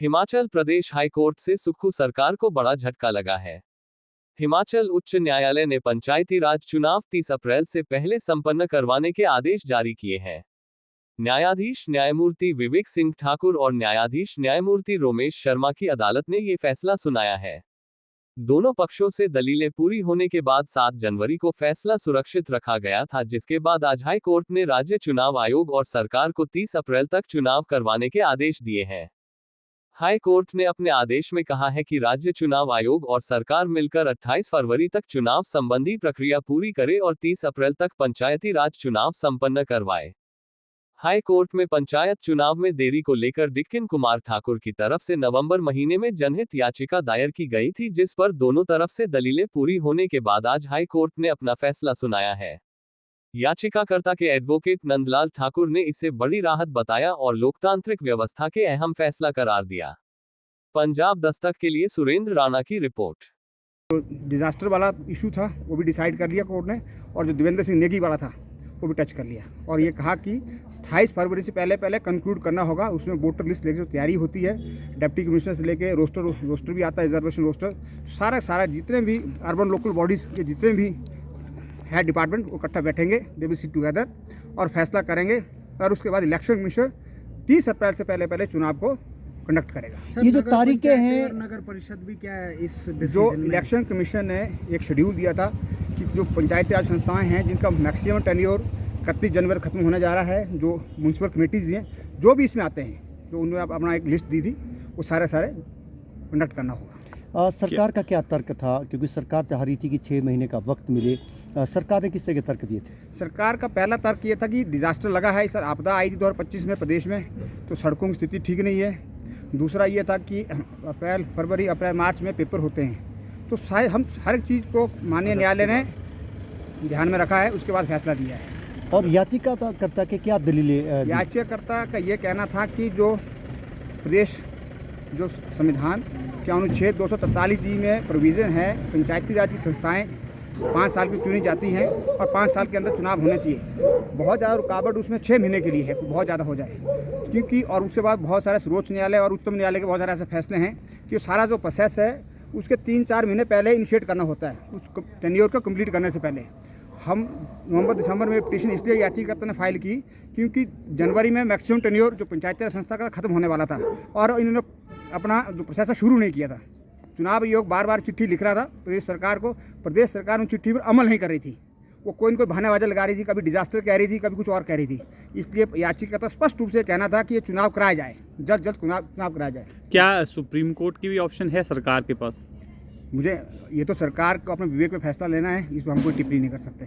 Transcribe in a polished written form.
Himachal Pradesh high court से सुक्खू सरकार को बड़ा झटका लगा है। हिमाचल उच्च न्यायालय ने पंचायती राज चुनाव 30 अप्रैल से पहले संपन्न करवाने के आदेश जारी किए हैं। न्यायाधीश न्यायमूर्ति विवेक सिंह ठाकुर और न्यायाधीश न्यायमूर्ति रोमेश शर्मा की अदालत ने ये फैसला सुनाया है। दोनों पक्षों से दलीलें पूरी होने के बाद 7 जनवरी को फैसला सुरक्षित रखा गया था, जिसके बाद आज हाई कोर्ट ने राज्य चुनाव आयोग और सरकार को 30 अप्रैल तक चुनाव करवाने के आदेश दिए हैं। हाई कोर्ट ने अपने आदेश में कहा है कि राज्य चुनाव आयोग और सरकार मिलकर 28 फरवरी तक चुनाव संबंधी प्रक्रिया पूरी करे और 30 अप्रैल तक पंचायती राज चुनाव संपन्न करवाए। हाई कोर्ट में पंचायत चुनाव में देरी को लेकर डिक्किन कुमार ठाकुर की तरफ से नवंबर महीने में जनहित याचिका दायर की गई थी, जिस पर दोनों तरफ से दलीलें पूरी होने के बाद आज हाई कोर्ट ने अपना फैसला सुनाया है। याचिकाकर्ता के एडवोकेट नंदलाल ठाकुर ने इसे बड़ी राहत बताया और लोकतांत्रिक व्यवस्था के अहम फैसला करार दिया। पंजाब दस्तक के लिए सुरेंद्र राणा की रिपोर्ट। डिजास्टर वाला इशू था वो भी डिसाइड कर लिया कोर्ट ने, और जो देवेंद्र सिंह नेगी वाला था वो भी टच कर लिया, और ये कहा कि 28 फरवरी से पहले कंक्लूड करना होगा। उसमें वोटर लिस्ट लेकर जो तैयारी होती है, डिप्टी कमिश्नर से लेके रोस्टर भी आता है, रिजर्वेशन रोस्टर, सारा जितने भी अर्बन लोकल बॉडीज़ के जितने भी है डिपार्टमेंट वो इकट्ठा बैठेंगे, दे विल सिट टुगेदर और फैसला करेंगे। और उसके बाद इलेक्शन कमीशन 30 अप्रैल से पहले चुनाव को कंडक्ट करेगा। ये जो तारीखें हैं, नगर परिषद भी क्या है इस जो इलेक्शन कमीशन ने एक शेड्यूल दिया था कि जो पंचायती राज संस्थाएं हैं जिनका मैक्सिमम टेन्योर 31 जनवरी खत्म होने जा रहा है, जो म्यूनसिपल कमेटीज भी हैं, जो भी इसमें आते हैं, जो उन्होंने अपना एक लिस्ट दी थी, वो सारे कंडक्ट करना होगा। सरकार का क्या तर्क था, क्योंकि सरकार चाह रही थी कि 6 महीने का वक्त मिले, सरकार ने किस तरह के तर्क दिए थे? सरकार का पहला तर्क ये था कि डिजास्टर लगा है, सर आपदा आई थी 2025 में प्रदेश में, तो सड़कों की स्थिति ठीक नहीं है। दूसरा ये था कि अप्रैल मार्च में पेपर होते हैं, तो शायद हम हर एक चीज़ को माननीय न्यायालय ने ध्यान में रखा है, उसके बाद फैसला दिया है। और याचिकाकर्ता के क्या दलीलें? याचिकाकर्ता का ये कहना था कि जो प्रदेश जो संविधान के अनुच्छेद 243 में प्रोविज़न है, पंचायती राज की संस्थाएं 5 साल की चुनी जाती हैं और 5 साल के अंदर चुनाव होने चाहिए। बहुत ज़्यादा रुकावट उसमें 6 महीने के लिए है, बहुत ज़्यादा हो जाए, क्योंकि और उसके बाद बहुत सारे सर्वोच्च न्यायालय और उच्चतम न्यायालय के बहुत सारे ऐसे फैसले हैं कि सारा जो प्रोसेस है उसके 3-4 महीने पहले इनिशिएट करना होता है, उस टेन्योर को कंप्लीट करने से पहले। हम नवंबर-दिसंबर में पिटीशन इसलिए याचिकाकर्ता ने फाइल की क्योंकि जनवरी में मैक्सिमम टेन्योर जो पंचायती राज संस्था का खत्म होने वाला था, और इन्होंने अपना जो प्रोसेस है शुरू नहीं किया था। चुनाव आयोग बार चिट्ठी लिख रहा था प्रदेश सरकार को, प्रदेश सरकार उन चिट्ठी पर अमल नहीं कर रही थी, वो कोई न कोई बहानेबाजी लगा रही थी, कभी डिजास्टर कह रही थी, कभी कुछ और कह रही थी। इसलिए याचिकाकर्ता स्पष्ट रूप से कहना था कि ये चुनाव कराया जाए, जल्द चुनाव कराया जाए। क्या सुप्रीम कोर्ट की भी ऑप्शन है सरकार के पास? मुझे ये तो सरकार को अपने विवेक में फैसला लेना है, इस पर हम कोई टिप्पणी नहीं कर सकते।